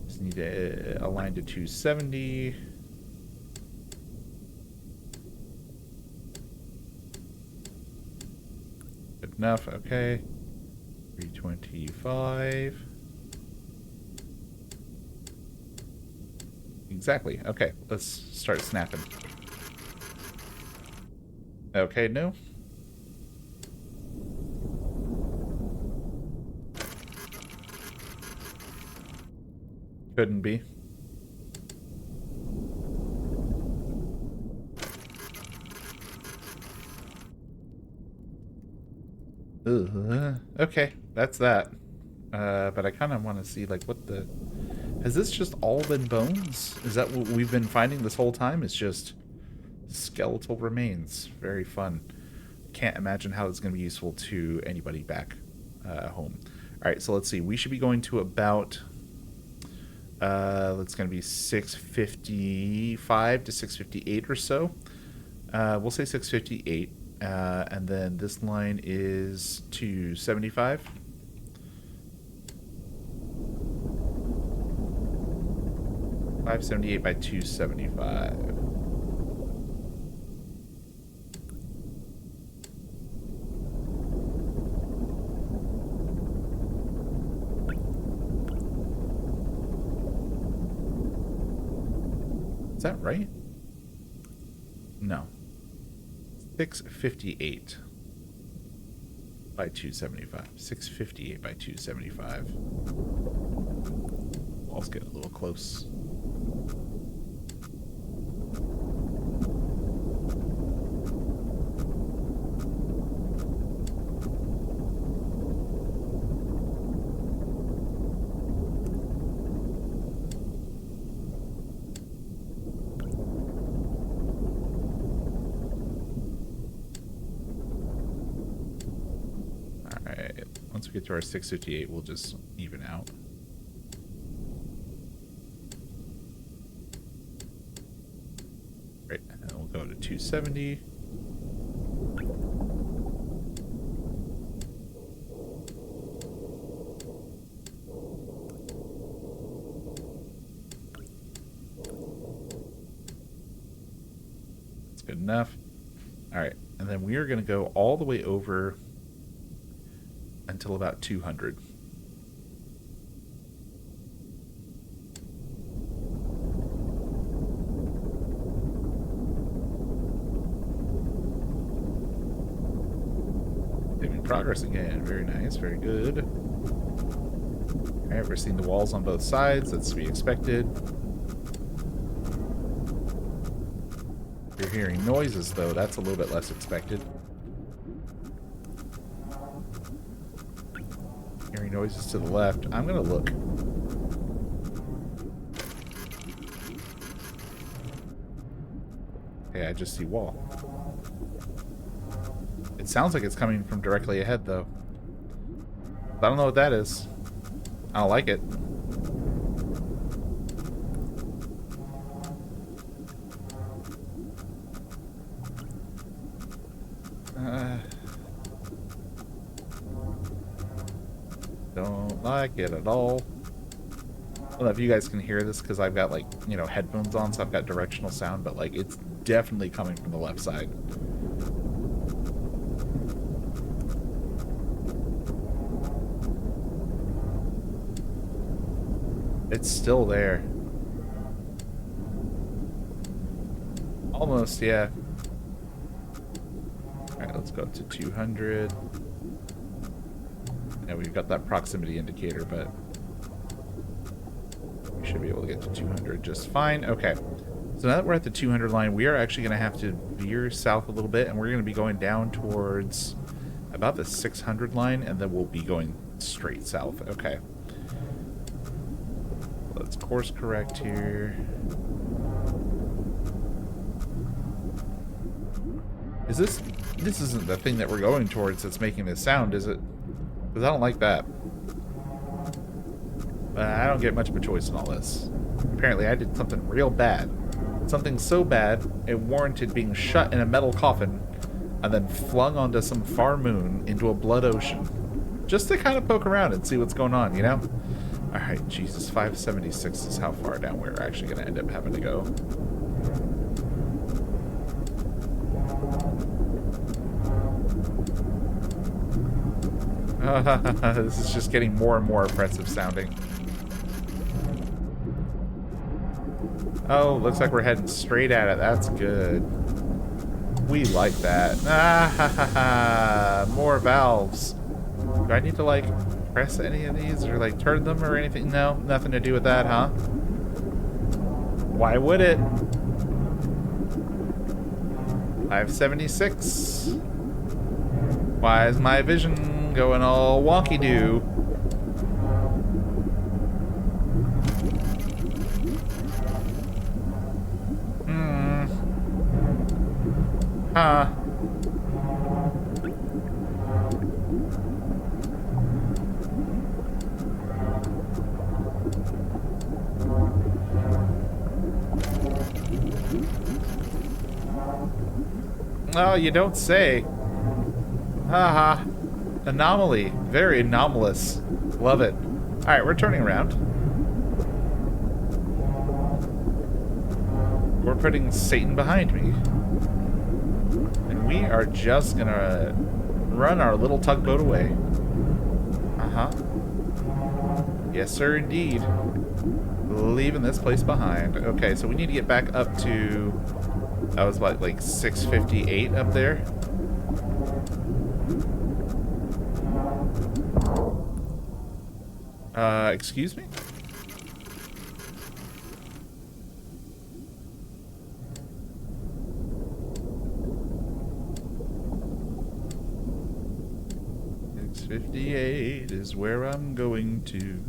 Just need to align to 270. Good enough, okay. 325. Exactly, okay. Let's start snapping. Okay, no. Couldn't be. Ugh. Okay, that's that. But I kind of want to see, like, what the... Has this just all been bones? Is that what we've been finding this whole time? It's just skeletal remains. Very fun. Can't imagine how it's going to be useful to anybody back home. All right, so let's see. We should be going to about... it's going to be 6:55 to 6:58 or so. We'll say 6:58. And then this line is 275. $578 by $275. Is that right? No. 658 by 275. 658 by 275. Let's get a little close. Once we get to our 658, we'll just even out. Right, and then we'll go to 270. That's good enough. All right, and then we are going to go all the way over until about 200. Saving progress again. Very nice. Very good. Alright, we're seeing the walls on both sides. That's to be expected. You're hearing noises, though. That's a little bit less expected. Hearing noises to the left. I'm gonna look. Okay, I just see wall. It sounds like it's coming from directly ahead, though. I don't know what that is. I don't like it. Don't like it at all. I don't know if you guys can hear this because I've got, like, you know, headphones on, so I've got directional sound, but, like, it's definitely coming from the left side. It's still there. Almost, yeah. Alright, let's go up to 200. And we've got that proximity indicator, but we should be able to get to 200 just fine. Okay, so now that we're at the 200 line, we are actually going to have to veer south a little bit, and we're going to be going down towards about the 600 line, and then we'll be going straight south. Okay. Let's course correct here. Is this isn't the thing that we're going towards that's making this sound, is it? Because I don't like that. But I don't get much of a choice in all this. Apparently I did something real bad. Something so bad, it warranted being shut in a metal coffin and then flung onto some far moon into a blood ocean. Just to kind of poke around and see what's going on, you know? Alright, Jesus, 576 is how far down we're actually going to end up having to go. This is just getting more and more oppressive sounding. Oh, looks like we're heading straight at it. That's good. We like that. Ah, ha, ha, ha. More valves. Do I need to, like... press any of these or like turn them or anything? No, nothing to do with that, huh? Why would it? 576. Why is my vision going all wonky-doo? Huh. Oh, you don't say. Haha. Anomaly. Very anomalous. Love it. Alright, we're turning around. We're putting Satan behind me. And we are just gonna run our little tugboat away. Uh-huh. Yes, sir, indeed. Leaving this place behind. Okay, so we need to get back up to... That was what, like 658 up there? Excuse me? $658 is where I'm going to.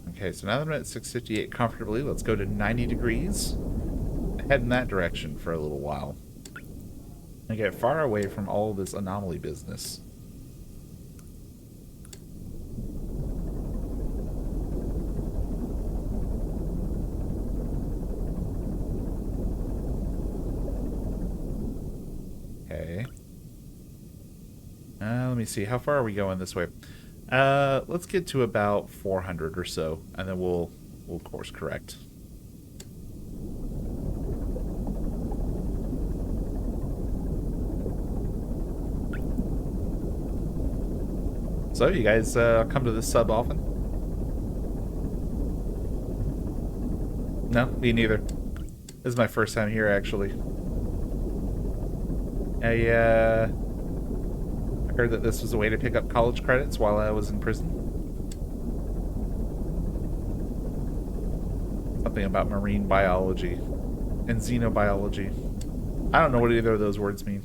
Okay, so now that I'm at 658 comfortably, let's go to 90 degrees. Head in that direction for a little while. And get far away from all this anomaly business. Okay. Let me see. How far are we going this way? Let's get to about 400 or so, and then we'll course correct. So, you guys come to this sub often? No, me neither. This is my first time here, actually. I heard that this was a way to pick up college credits while I was in prison. Something about marine biology and xenobiology. I don't know what either of those words mean.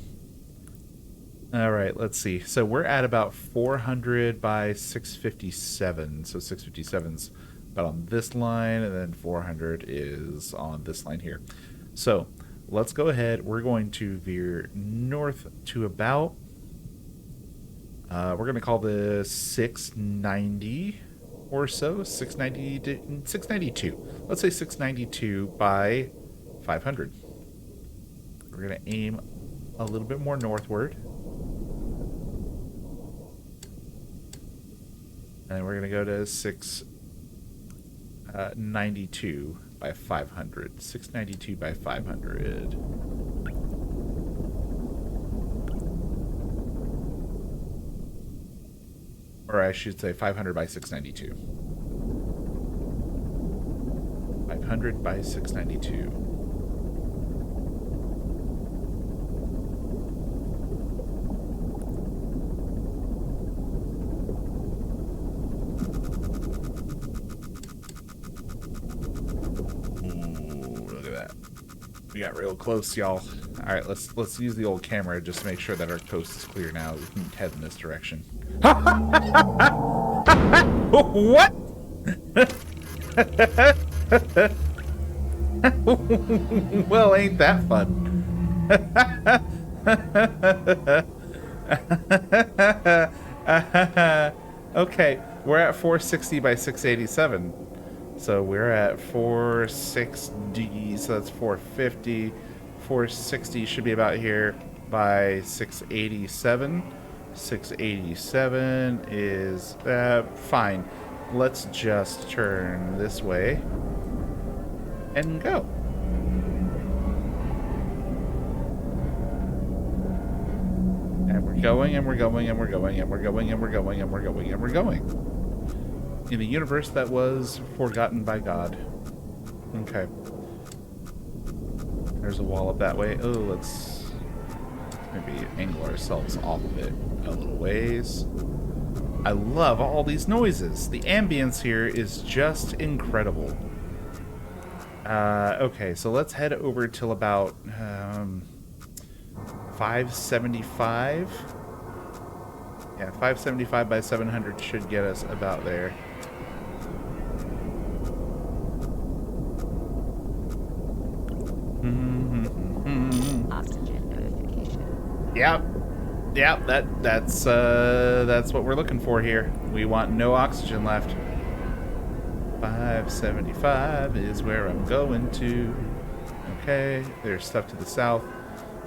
Alright, let's see. So we're at about 400 by 657. So 657's about on this line, and then 400 is on this line here. So let's go ahead. We're going to veer north to about... we're going to call this 690 or so. 692. Let's say 692 by 500. We're going to aim a little bit more northward. And we're going to go to 692 by 500. 692 by 500. Or I should say 500 by 692. 500 by 692. We got real close, y'all. All right, let's use the old camera just to make sure that our coast is clear now. We can head in this direction. What? Well, ain't that fun? Okay, we're at 460 by 687. So we're at 460, so that's 450. 460 should be about here by 687. 687 is fine. Let's just turn this way and go. And we're going, and we're going, and we're going, and we're going, and we're going, and we're going, and we're going. In a universe that was forgotten by God. Okay. There's a wall up that way. Oh, let's maybe angle ourselves off of it a little ways. I love all these noises. The ambience here is just incredible. Okay, so let's head over till about 575. Yeah, 575 by 700 should get us about there. Oxygen notification. Yep. Yep, that's what we're looking for here. We want no oxygen left. 575 is where I'm going to. Okay, there's stuff to the south.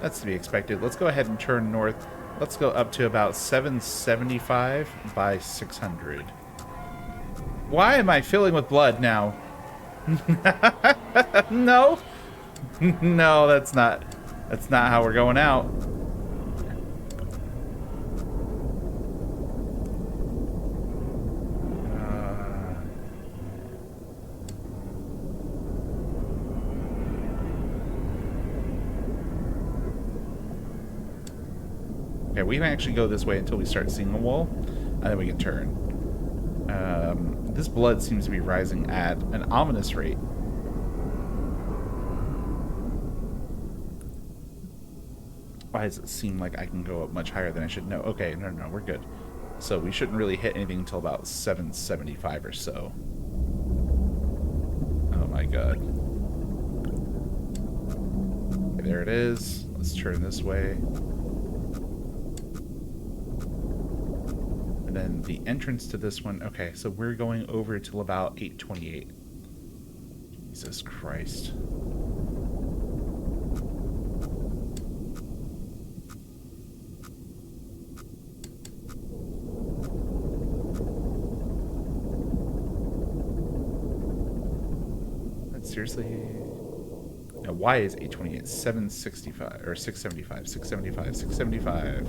That's to be expected. Let's go ahead and turn north. Let's go up to about 775 by 600. Why am I filling with blood now? No. No, that's not how we're going out. Okay, we can actually go this way until we start seeing a wall, and then we can turn. This blood seems to be rising at an ominous rate. Why does it seem like I can go up much higher than I should? No, okay, no, we're good. So we shouldn't really hit anything until about 775 or so. Oh my god. Okay, there it is. Let's turn this way. And then the entrance to this one. Okay, so we're going over till about 828. Jesus Christ. Seriously? Now, why is 828? 765 or 675? 675. 675.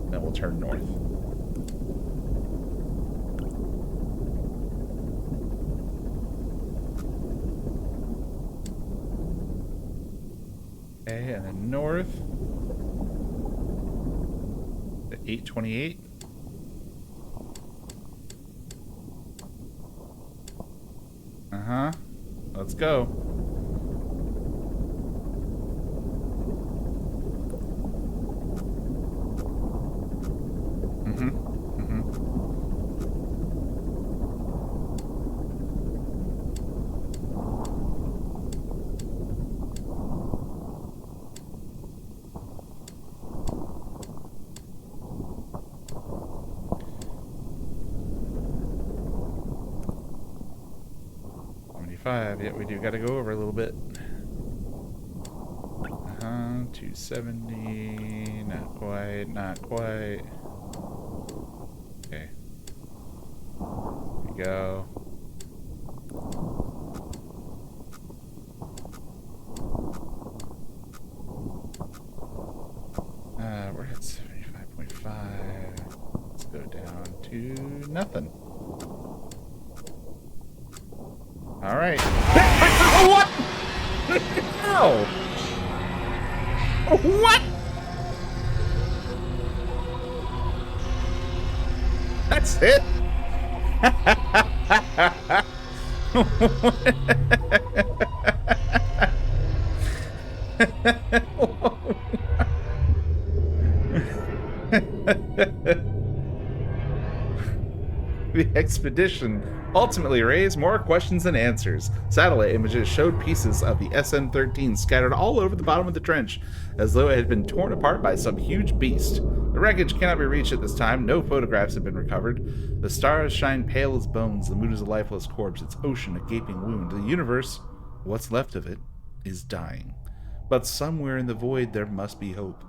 Then we'll turn north. Okay, and then north. The 828. Uh-huh. Let's go. Yeah, we do got to go over a little bit. 270. Not quite. Not quite. Okay. Here we go. We're at 75.5. Let's go down to nothing. All right. What? No. What? That's it. The expedition ultimately raised more questions than answers. Satellite images showed pieces of the SN-13 scattered all over the bottom of the trench, as though it had been torn apart by some huge beast. The wreckage cannot be reached at this time. No photographs have been recovered. The stars shine pale as bones. The moon is a lifeless corpse, its ocean a gaping wound. The universe, what's left of it, is dying. But somewhere in the void there must be hope.